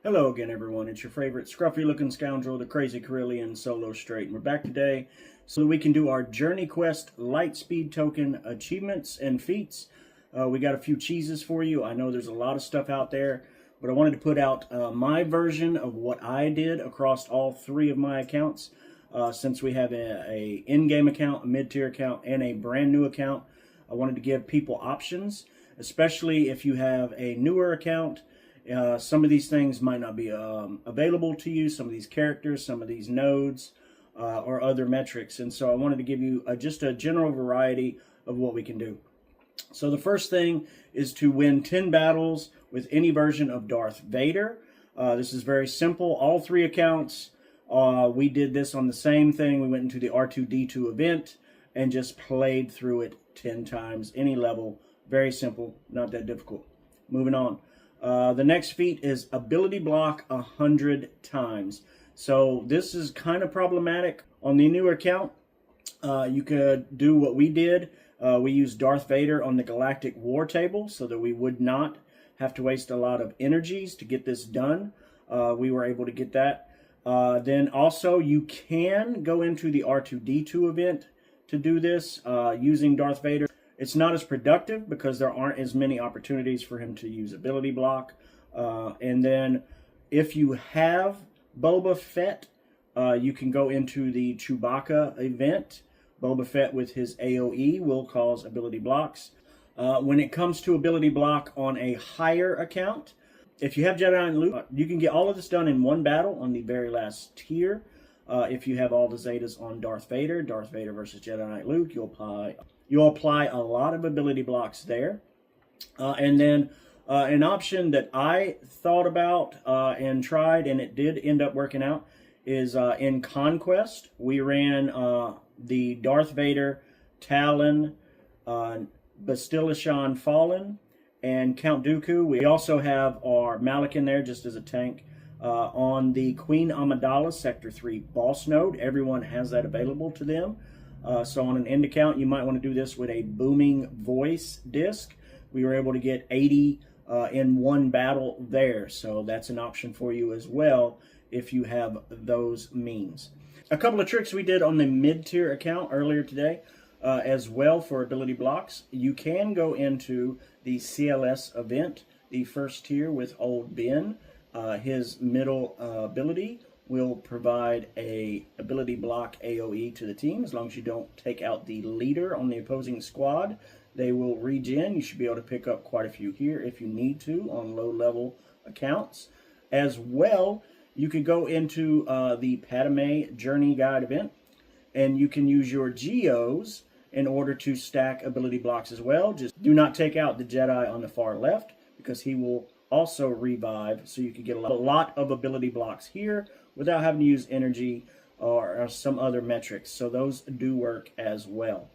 Hello again, everyone. It's your favorite scruffy-looking scoundrel, the Crazy Carillion Solo Straight. And we're back today so that we can do our Journey Quest Lightspeed Token achievements and feats. We got a few cheeses for you. I know there's a lot of stuff out there, but I wanted to put out my version of what I did across all three of my accounts. Since we have a in-game account, a mid-tier account, and a brand new account, I wanted to give people options, especially if you have a newer account. Some of these things might not be available to you, some of these characters, some of these nodes, or other metrics. And so I wanted to give you just a general variety of what we can do. So the first thing is to win 10 battles with any version of Darth Vader. This is very simple. All three accounts, we did this on the same thing. We went into the R2D2 event and just played through it 10 times, any level. Very simple, not that difficult. Moving on. The next feat is ability block 100 times. So this is kind of problematic. On the new account, you could do what we did. We used Darth Vader on the Galactic War Table so that we would not have to waste a lot of energies to get this done. We were able to get that. Then also you can go into the R2D2 event to do this using Darth Vader. It's not as productive because there aren't as many opportunities for him to use ability block. And then if you have Boba Fett, you can go into the Chewbacca event. Boba Fett with his AoE will cause ability blocks. When it comes to ability block on a higher account, if you have Jedi Knight Luke, you can get all of this done in one battle on the very last tier. If you have all the Zetas on Darth Vader versus Jedi Knight Luke, you'll apply a lot of ability blocks there. And then an option that I thought about and tried, and it did end up working out, is in Conquest. We ran the Darth Vader, Talon, Bastilishan Fallen, and Count Dooku. We also have our Malak in there just as a tank. On the Queen Amidala Sector 3 boss node, everyone has that available to them. So on an end account, you might want to do this with a booming voice disc. We were able to get 80 in one battle there, so that's an option for you as well if you have those means. A couple of tricks we did on the mid-tier account earlier today as well for ability blocks. You can go into the CLS event, the first tier with Old Ben. His middle ability will provide a ability block AoE to the team. As long as you don't take out the leader on the opposing squad, they will regen. You should be able to pick up quite a few here if you need to on low level accounts. As well, you could go into the Padme Journey Guide event, and you can use your Geos in order to stack ability blocks as well. Just do not take out the Jedi on the far left because he will also revive, so you can get a lot of ability blocks here without having to use energy or some other metrics. So those do work as well.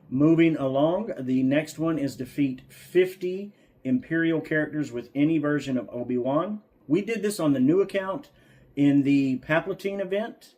Moving along, the next one is defeat 50 Imperial characters with any version of Obi-Wan. We did this on the new account in the Palpatine event.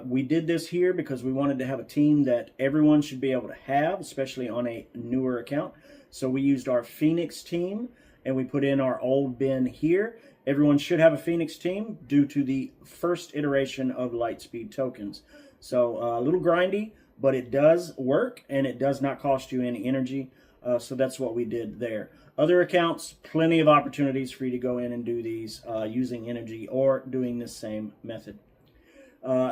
We did this here because we wanted to have a team that everyone should be able to have, especially on a newer account. So we used our Phoenix team, and we put in our Old Ben here. Everyone should have a Phoenix team due to the first iteration of Lightspeed tokens. So a little grindy, but it does work, and it does not cost you any energy. So that's what we did there. Other accounts, plenty of opportunities for you to go in and do these using energy or doing this same method.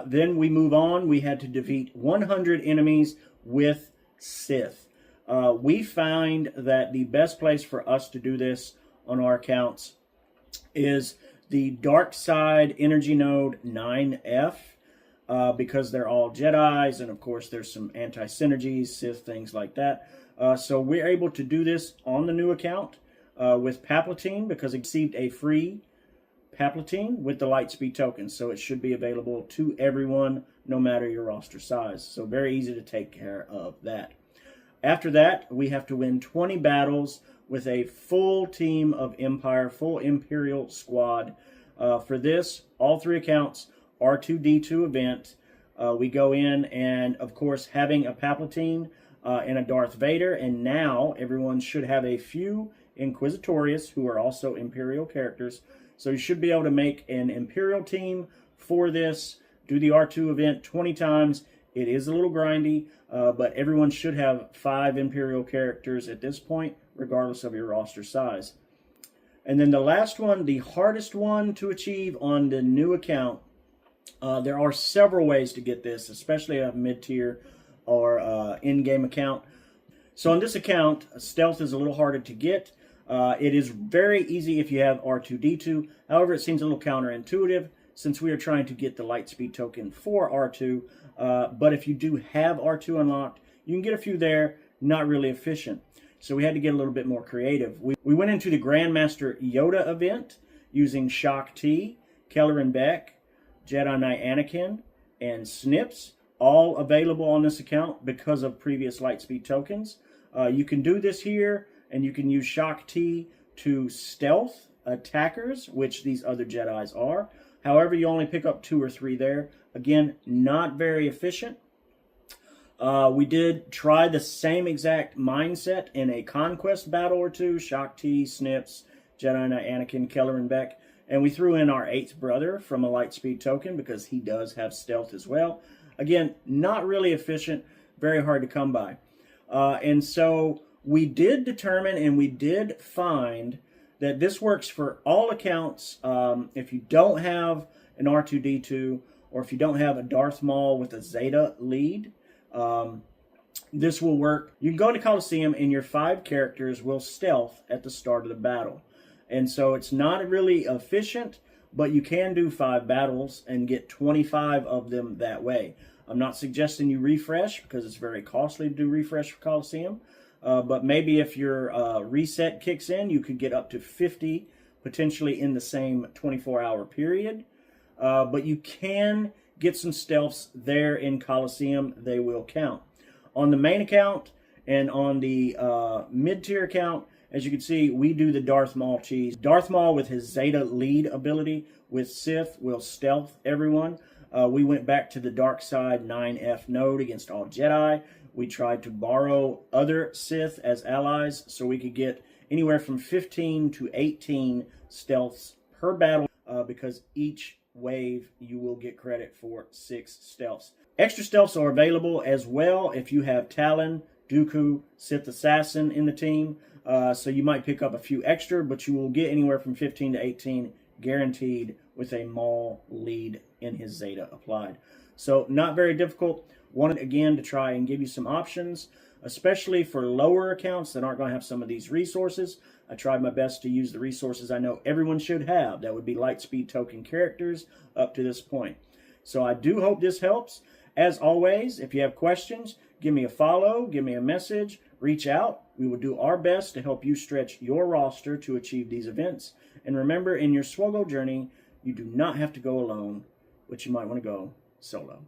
Then we move on. We had to defeat 100 enemies with Sith. We find that the best place for us to do this on our accounts is the Dark Side Energy Node 9F because they're all Jedis, and of course there's some anti-synergies, Sith, things like that. So we're able to do this on the new account with Palpatine because it received a free Palpatine with the Lightspeed token, so it should be available to everyone no matter your roster size. So very easy to take care of that. After that, we have to win 20 battles with a full team of Empire, full Imperial squad. For this, all three accounts, R2D2 event, we go in and, of course, having a Palpatine and a Darth Vader, and now everyone should have a few Inquisitorius, who are also Imperial characters. So you should be able to make an Imperial team for this. Do the R2 event 20 times. It is a little grindy, but everyone should have 5 Imperial characters at this point, regardless of your roster size. And then the last one, the hardest one to achieve on the new account. There are several ways to get this, especially a mid-tier or in-game account. So on this account, stealth is a little harder to get. It is very easy if you have R2D2. However, it seems a little counterintuitive since we are trying to get the Lightspeed token for R2. But if you do have R2 unlocked, you can get a few there, not really efficient. So we had to get a little bit more creative. We went into the Grandmaster Yoda event using Shock T, Kelleran Beck, Jedi Knight Anakin, and Snips, all available on this account because of previous Lightspeed tokens. You can do this here, and you can use Shock T to stealth attackers, which these other Jedis are. However, you only pick up 2 or 3 there. Again, not very efficient. We did try the same exact mindset in a Conquest battle or 2, Shock T, Snips, Jedi Knight Anakin, Kelleran Beck, and we threw in our 8th brother from a Lightspeed token because he does have stealth as well. Again, not really efficient, very hard to come by. And so we did determine and we did find that this works for all accounts. If you don't have an R2D2 or if you don't have a Darth Maul with a Zeta lead, this will work. You can go into Coliseum and your 5 characters will stealth at the start of the battle. And so it's not really efficient, but you can do 5 battles and get 25 of them that way. I'm not suggesting you refresh because it's very costly to do refresh for Coliseum. But maybe if your reset kicks in, you could get up to 50 potentially in the same 24-hour period. But you can get some stealths there in Coliseum. They will count. On the main account and on the mid-tier account, as you can see, we do the Darth Maul cheese. Darth Maul with his Zeta lead ability with Sith will stealth everyone. We went back to the dark side 9F node against all Jedi. We tried to borrow other Sith as allies so we could get anywhere from 15 to 18 stealths per battle because each wave you will get credit for 6 stealths. Extra stealths are available as well if you have Talon, Dooku, Sith Assassin in the team. So you might pick up a few extra, but you will get anywhere from 15 to 18 guaranteed with a Maul lead in his Zeta applied. So not very difficult. Wanted again to try and give you some options, especially for lower accounts that aren't going to have some of these resources. I tried my best to use the resources I know everyone should have. That would be Lightspeed token characters up to this point. So I do hope this helps. As always, if you have questions, give me a follow, give me a message, reach out. We will do our best to help you stretch your roster to achieve these events. And remember, in your SWGoH journey, you do not have to go alone, but you might want to go solo.